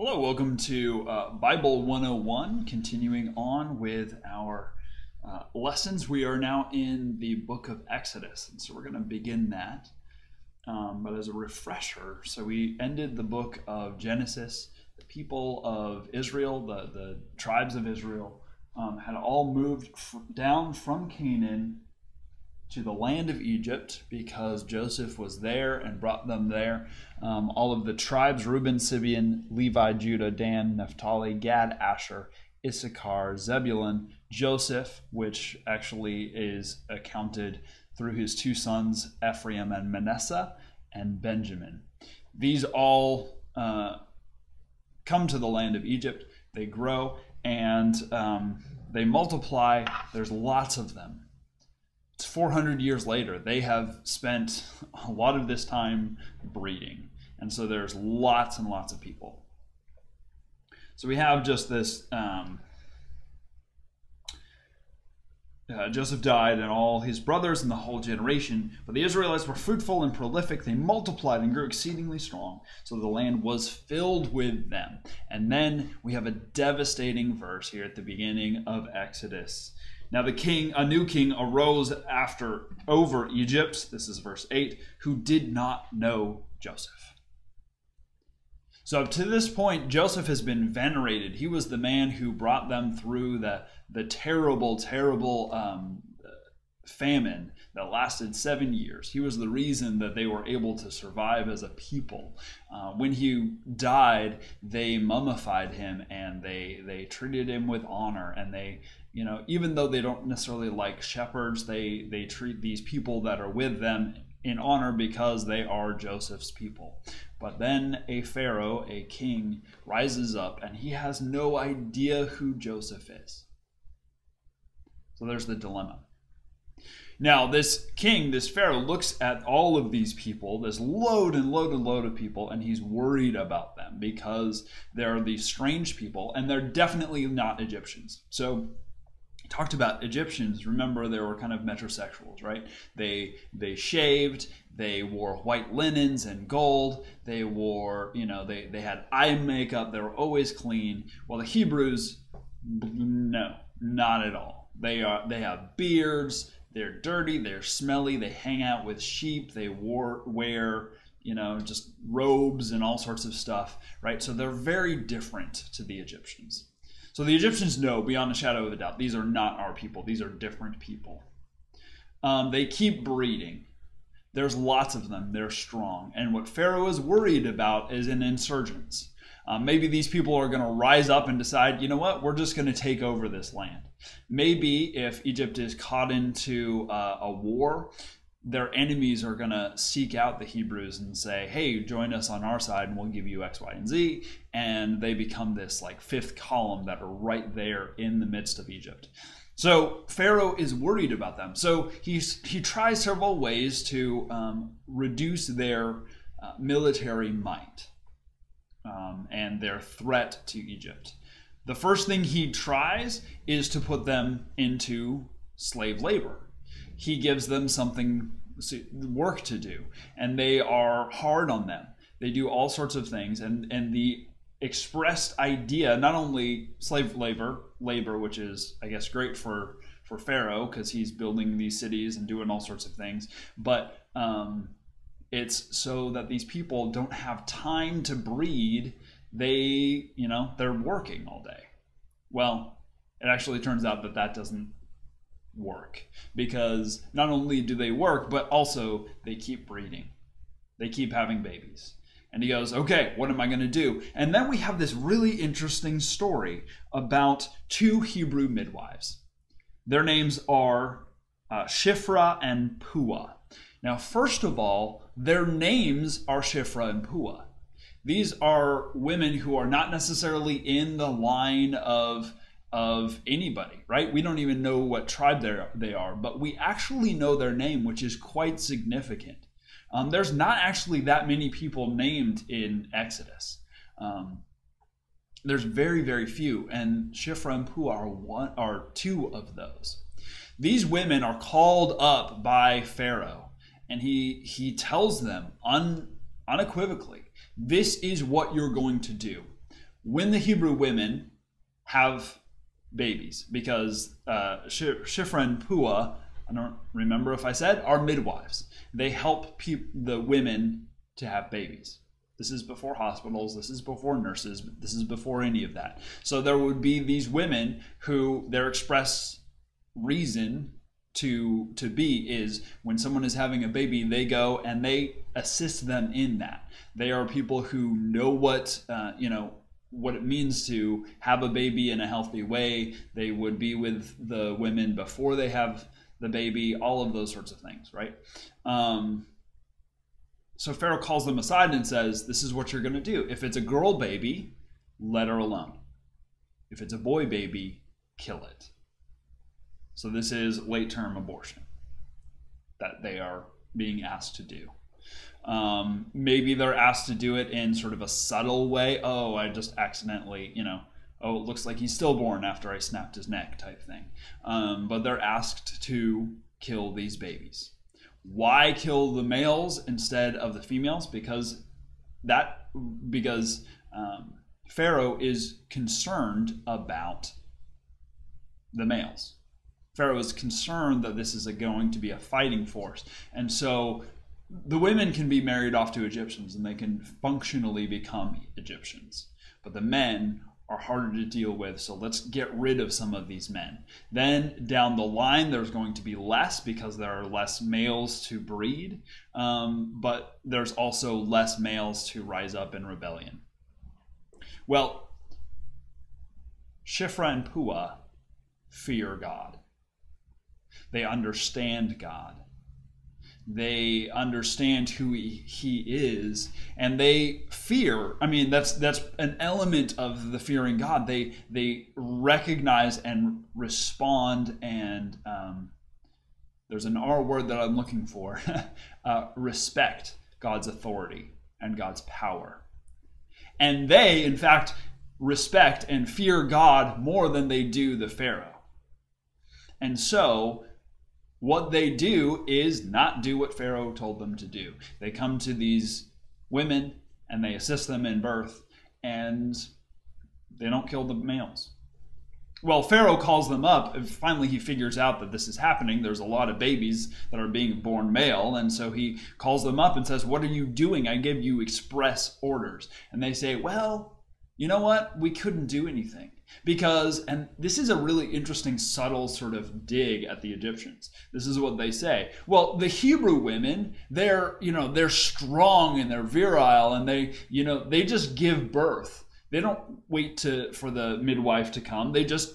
Hello, welcome to Bible 101, continuing on with our lessons. We are now in the book of Exodus, and so we're going to begin that. But as a refresher, so we ended the book of Genesis. The people of Israel, the tribes of Israel, had all moved down from Canaan to the land of Egypt because Joseph was there and brought them there. All of the tribes, Reuben, Simeon, Levi, Judah, Dan, Naphtali, Gad, Asher, Issachar, Zebulun, Joseph, which actually is accounted through his two sons, Ephraim and Manasseh, and Benjamin. These all come to the land of Egypt. They grow and they multiply. There's lots of them. It's 400 years later. They have spent a lot of this time breeding. And so there's lots and lots of people. So we have just this, Joseph died and all his brothers and the whole generation. But the Israelites were fruitful and prolific. They multiplied and grew exceedingly strong. So the land was filled with them. And then we have a devastating verse here at the beginning of Exodus. Now the king, a new king, arose over Egypt, this is verse 8, who did not know Joseph. So up to this point, Joseph has been venerated. He was the man who brought them through the terrible famine that lasted 7 years. He was the reason that they were able to survive as a people. When he died, they mummified him and they treated him with honor, and they, even though they don't necessarily like shepherds, they treat these people that are with them in honor because they are Joseph's people. But then a pharaoh, a king, rises up and he has no idea who Joseph is. So there's the dilemma. Now this king, this pharaoh, looks at all of these people, this load and load and load of people, and he's worried about them because they're these strange people and they're definitely not Egyptians. So talked about Egyptians. Remember, they were kind of metrosexuals, right? They shaved, they wore white linens and gold, they wore, they had eye makeup, they were always clean. Well, the Hebrews, no, not at all. They have beards, they're dirty, they're smelly, they hang out with sheep, they wear just robes and all sorts of stuff, right? So they're very different to the Egyptians. So the Egyptians know beyond a shadow of a doubt, these are not our people. These are different people. They keep breeding. There's lots of them. They're strong. And what Pharaoh is worried about is an insurgence. Maybe these people are going to rise up and decide, you know what, we're just going to take over this land. Maybe if Egypt is caught into a war, their enemies are going to seek out the Hebrews and say, hey, join us on our side and we'll give you X, Y, and Z. And they become this fifth column that are right there in the midst of Egypt. So Pharaoh is worried about them. So he tries several ways to reduce their military might and their threat to Egypt. The first thing he tries is to put them into slave labor. He gives them work to do, and they are hard on them. They do all sorts of things, and the expressed idea, not only slave labor, which is, I guess, great for Pharaoh because he's building these cities and doing all sorts of things, but it's so that these people don't have time to breed. They're working all day. Well, it actually turns out that doesn't work, because not only do they work, but also they keep breeding. They keep having babies. And he goes, okay, what am I going to do? And then we have this really interesting story about two Hebrew midwives. Their names are Shiphrah and Puah. Now, first of all, their names are Shiphrah and Puah. These are women who are not necessarily in the line of anybody, right? We don't even know what tribe they are, but we actually know their name, which is quite significant. There's not actually that many people named in Exodus. There's very, very few, and Shiphrah and Puah are two of those. These women are called up by Pharaoh, and he tells them unequivocally, this is what you're going to do. when the Hebrew women have babies, because Shiphrah and Puah, I don't remember if I said, are midwives. They help the women to have babies. This is before hospitals, this is before nurses, this is before any of that. So there would be these women who their express reason to be is when someone is having a baby, they go and they assist them in that. They are people who know what what it means to have a baby in a healthy way. They would be with the women before they have the baby, all of those sorts of things, right? So Pharaoh calls them aside and says, this is what you're going to do. If it's a girl baby, let her alone. If it's a boy baby, kill it. So this is late-term abortion that they are being asked to do. Maybe they're asked to do it in sort of a subtle way. Oh, I just accidentally, oh, it looks like he's stillborn after I snapped his neck type thing. But they're asked to kill these babies. Why kill the males instead of the females? Because Pharaoh is concerned about the males. Pharaoh is concerned that this is going to be a fighting force. And so the women can be married off to Egyptians and they can functionally become Egyptians. But the men are harder to deal with, so let's get rid of some of these men. Then down the line, there's going to be less because there are less males to breed, but there's also less males to rise up in rebellion. Well, Shiphrah and Puah fear God. They understand God. They understand who he is, and they fear. I mean, that's an element of the fearing God. They recognize and respond, and there's an R word that I'm looking for, respect God's authority and God's power. And they, in fact, respect and fear God more than they do the Pharaoh. And so what they do is not do what Pharaoh told them to do. They come to these women and they assist them in birth, and they don't kill the males. Well, Pharaoh calls them up, and finally he figures out that this is happening. There's a lot of babies that are being born male, and so he calls them up and says, what are you doing? I gave you express orders. And they say, well, you know what? We couldn't do anything. Because, and this is a really interesting, subtle sort of dig at the Egyptians. This is what they say. Well, the Hebrew women, they're strong and they're virile, and they just give birth. They don't wait for the midwife to come. They just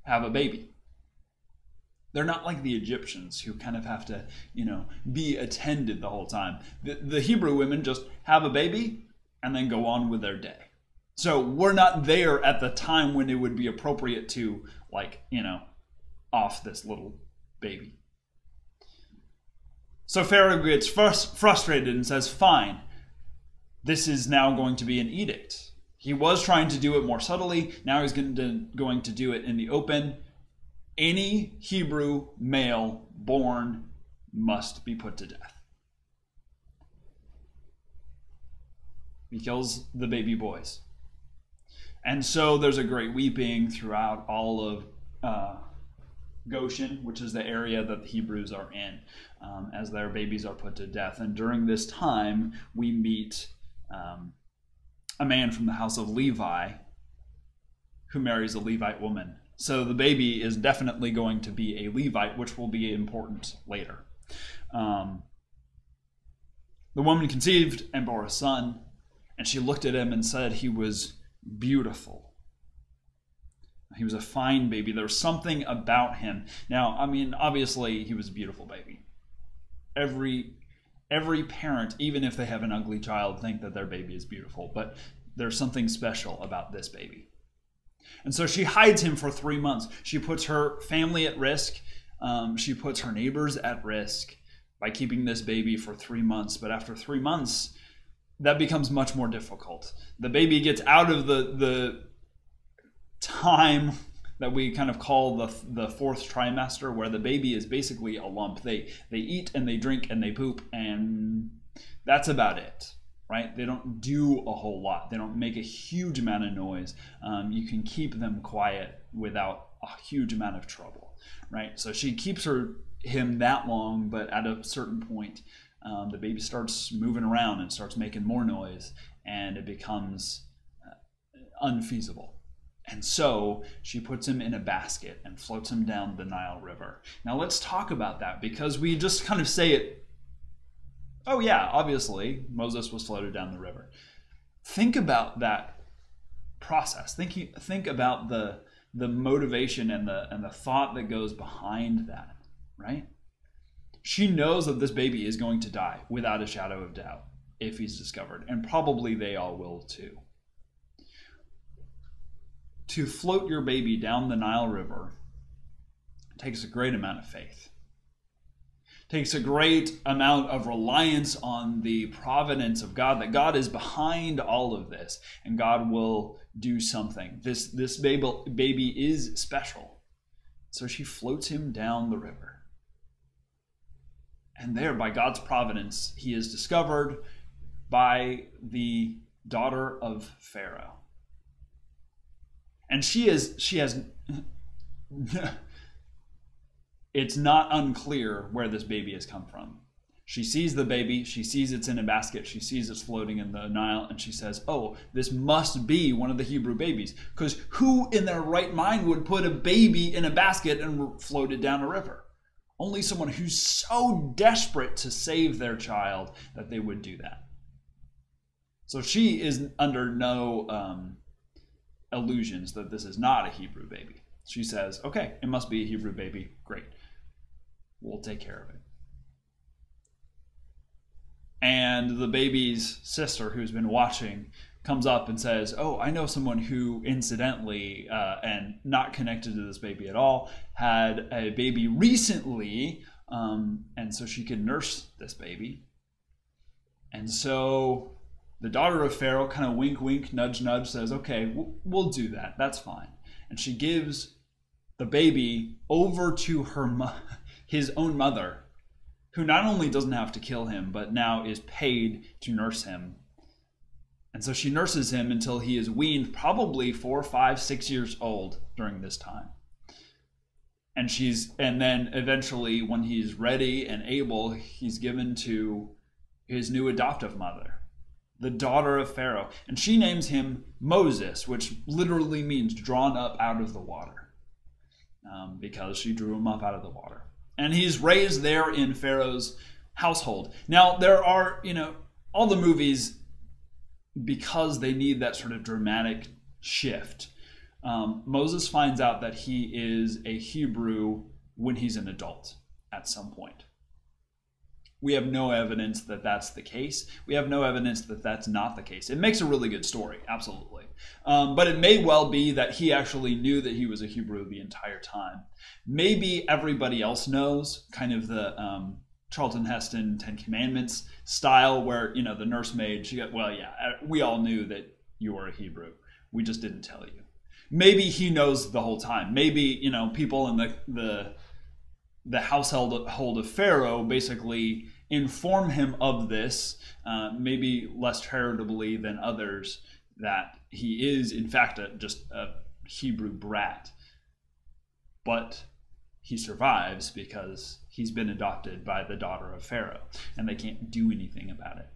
have a baby. They're not like the Egyptians who kind of have to, be attended the whole time. The Hebrew women just have a baby and then go on with their day. So we're not there at the time when it would be appropriate to, off this little baby. So Pharaoh gets frustrated and says, fine, this is now going to be an edict. He was trying to do it more subtly. Now he's going to do it in the open. Any Hebrew male born must be put to death. He kills the baby boys. And so there's a great weeping throughout all of Goshen, which is the area that the Hebrews are in, as their babies are put to death. And during this time, we meet a man from the house of Levi who marries a Levite woman. So the baby is definitely going to be a Levite, which will be important later. The woman conceived and bore a son, and she looked at him and said he was beautiful. He was a fine baby. There was something about him. Now, I mean, obviously, he was a beautiful baby. Every parent, even if they have an ugly child, think that their baby is beautiful. But there's something special about this baby. And so she hides him for 3 months. She puts her family at risk. She puts her neighbors at risk by keeping this baby for 3 months. But after 3 months, that becomes much more difficult. The baby gets out of the time that we kind of call the fourth trimester, where the baby is basically a lump. They eat and they drink and they poop, and that's about it. right? They don't do a whole lot. They don't make a huge amount of noise. You can keep them quiet without a huge amount of trouble, right? So she keeps him that long, but at a certain point, the baby starts moving around and starts making more noise, and it becomes unfeasible. And so she puts him in a basket and floats him down the Nile River. Now let's talk about that, because we just kind of say it, oh yeah, obviously Moses was floated down the river. Think about that process. Think about the motivation and the thought that goes behind that, right? She knows that this baby is going to die without a shadow of doubt if he's discovered, and probably they all will too. To float your baby down the Nile River takes a great amount of faith. Takes a great amount of reliance on the providence of God, that God is behind all of this and God will do something. This baby is special. So she floats him down the river. And there, by God's providence, he is discovered by the daughter of Pharaoh. And she has it's not unclear where this baby has come from. She sees the baby, she sees it's in a basket, she sees it's floating in the Nile, and she says, oh, this must be one of the Hebrew babies. Because who in their right mind would put a baby in a basket and float it down a river? Only someone who's so desperate to save their child that they would do that. So she is under no illusions that this is not a Hebrew baby. She says, okay, it must be a Hebrew baby. Great. We'll take care of it. And the baby's sister, who's been watching, comes up and says, oh, I know someone who incidentally, and not connected to this baby at all, had a baby recently, and so she can nurse this baby. And so the daughter of Pharaoh kind of wink, wink, nudge, nudge, says, okay, we'll do that. That's fine. And she gives the baby over to his own mother, who not only doesn't have to kill him, but now is paid to nurse him. And so she nurses him until he is weaned, probably 4, 5, 6 years old during this time. And then eventually, when he's ready and able, he's given to his new adoptive mother, the daughter of Pharaoh. And she names him Moses, which literally means drawn up out of the water, because she drew him up out of the water. And he's raised there in Pharaoh's household. Now, there are, all the movies, because they need that sort of dramatic shift, Moses finds out that he is a Hebrew when he's an adult at some point. We have no evidence that that's the case. We have no evidence that that's not the case. It makes a really good story, absolutely. But it may well be that he actually knew that he was a Hebrew the entire time. Maybe everybody else knows, kind of the Charlton Heston Ten Commandments style, where, the nursemaid, she got, well, yeah, we all knew that you were a Hebrew. We just didn't tell you. Maybe he knows the whole time. Maybe, people in the household of Pharaoh basically inform him of this, maybe less charitably than others, that he is in fact just a Hebrew brat. But he survives because he's been adopted by the daughter of Pharaoh, and they can't do anything about it.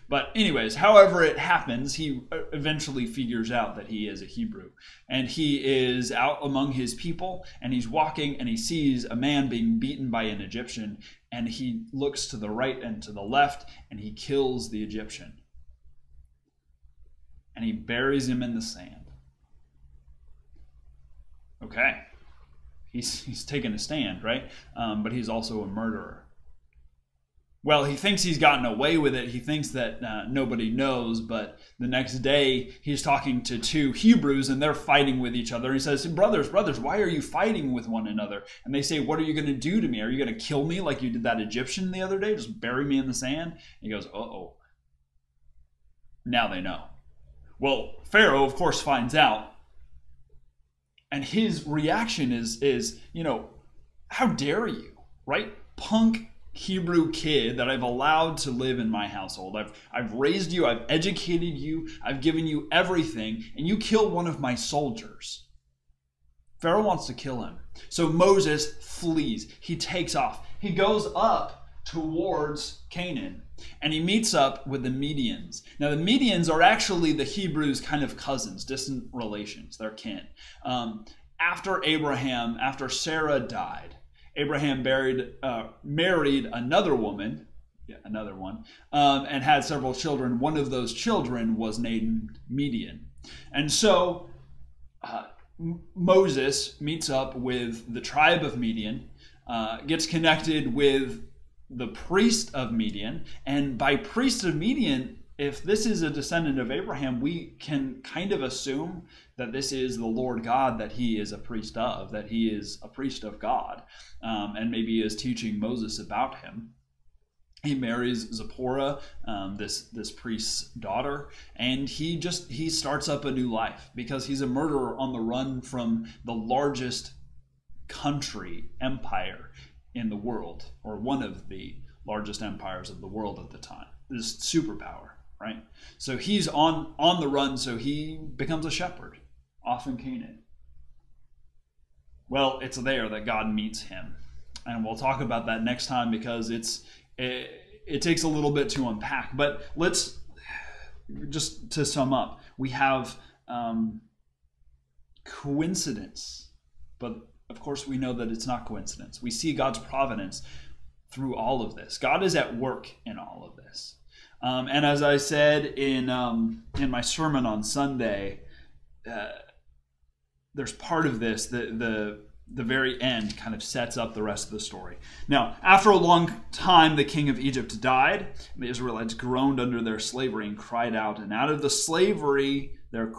But anyways, however it happens, he eventually figures out that he is a Hebrew. And he is out among his people, and he's walking, and he sees a man being beaten by an Egyptian, and he looks to the right and to the left, and he kills the Egyptian. And he buries him in the sand. Okay. He's taken a stand, right? But he's also a murderer. Well, he thinks he's gotten away with it. He thinks that nobody knows, but the next day he's talking to two Hebrews and they're fighting with each other. He says, brothers, why are you fighting with one another? And they say, what are you going to do to me? Are you going to kill me like you did that Egyptian the other day? Just bury me in the sand? And he goes, uh-oh. Now they know. Well, Pharaoh, of course, finds out. And his reaction is, how dare you, right? Punk Hebrew kid that I've allowed to live in my household. I've raised you, I've educated you, I've given you everything, and you kill one of my soldiers. Pharaoh wants to kill him. So Moses flees. He takes off. He goes up towards Canaan, and he meets up with the Medians. Now, the Medians are actually the Hebrews' kind of cousins, distant relations. They're kin. After Sarah died, Abraham married another woman, and had several children. One of those children was named Midian. And so Moses meets up with the tribe of Midian, gets connected with the priest of Midian, and by priest of Midian, if this is a descendant of Abraham, we can kind of assume that this is the Lord God that he is a priest of, that he is a priest of God, and maybe is teaching Moses about him. He marries Zipporah, this priest's daughter, and he starts up a new life because he's a murderer on the run from the largest empire in the world, or one of the largest empires of the world at the time. This superpower, right? So he's on the run, so he becomes a shepherd off in Canaan. Well, it's there that God meets him. And we'll talk about that next time because it takes a little bit to unpack. But let's, just to sum up, we have coincidence, but of course we know that it's not coincidence. We see God's providence through all of this. God is at work in all of this. And as I said in my sermon on Sunday, there's part of this, the very end kind of sets up the rest of the story. Now, after a long time, the king of Egypt died. The Israelites groaned under their slavery and cried out. And out of the slavery, their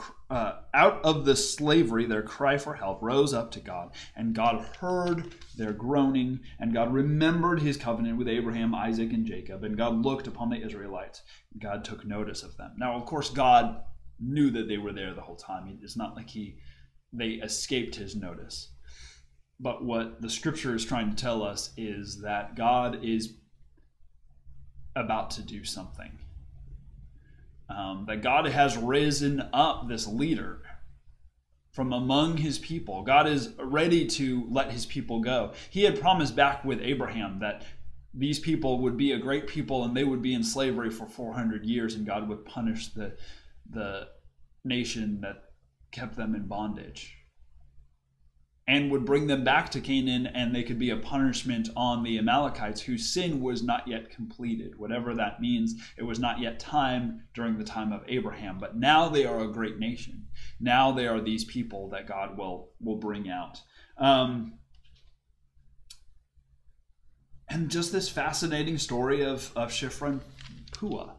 cry for help rose up to God. And God heard their groaning. And God remembered his covenant with Abraham, Isaac, and Jacob. And God looked upon the Israelites. And God took notice of them. Now, of course, God knew that they were there the whole time. It's not like they escaped his notice. But what the scripture is trying to tell us is that God is about to do something. That God has risen up this leader from among his people. God is ready to let his people go. He had promised back with Abraham that these people would be a great people and they would be in slavery for 400 years, and God would punish the nation that kept them in bondage, and would bring them back to Canaan, and they could be a punishment on the Amalekites whose sin was not yet completed. Whatever that means, it was not yet time during the time of Abraham. But now they are a great nation. Now they are these people that God will bring out. And just this fascinating story of Shiphrah and Puah.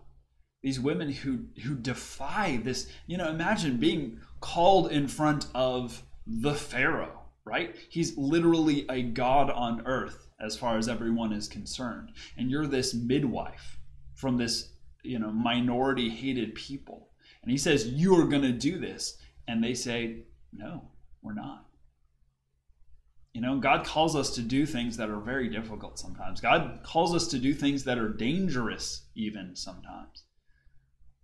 These women who defy this. Imagine being called in front of the Pharaoh. Right? He's literally a god on earth as far as everyone is concerned. And you're this midwife from this, minority hated people. And he says, you are going to do this. And they say, no, we're not. God calls us to do things that are very difficult sometimes. God calls us to do things that are dangerous even sometimes.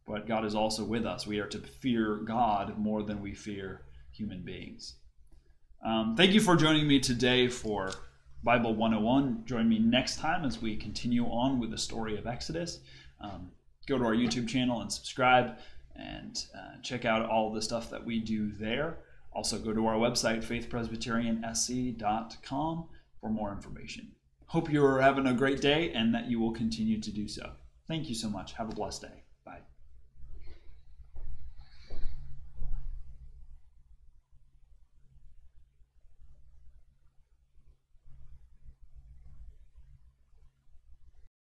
But God is also with us. We are to fear God more than we fear human beings. Thank you for joining me today for Bible 101. Join me next time as we continue on with the story of Exodus. Go to our YouTube channel and subscribe and check out all the stuff that we do there. Also go to our website, faithpresbyteriansc.com, for more information. Hope you're having a great day and that you will continue to do so. Thank you so much. Have a blessed day.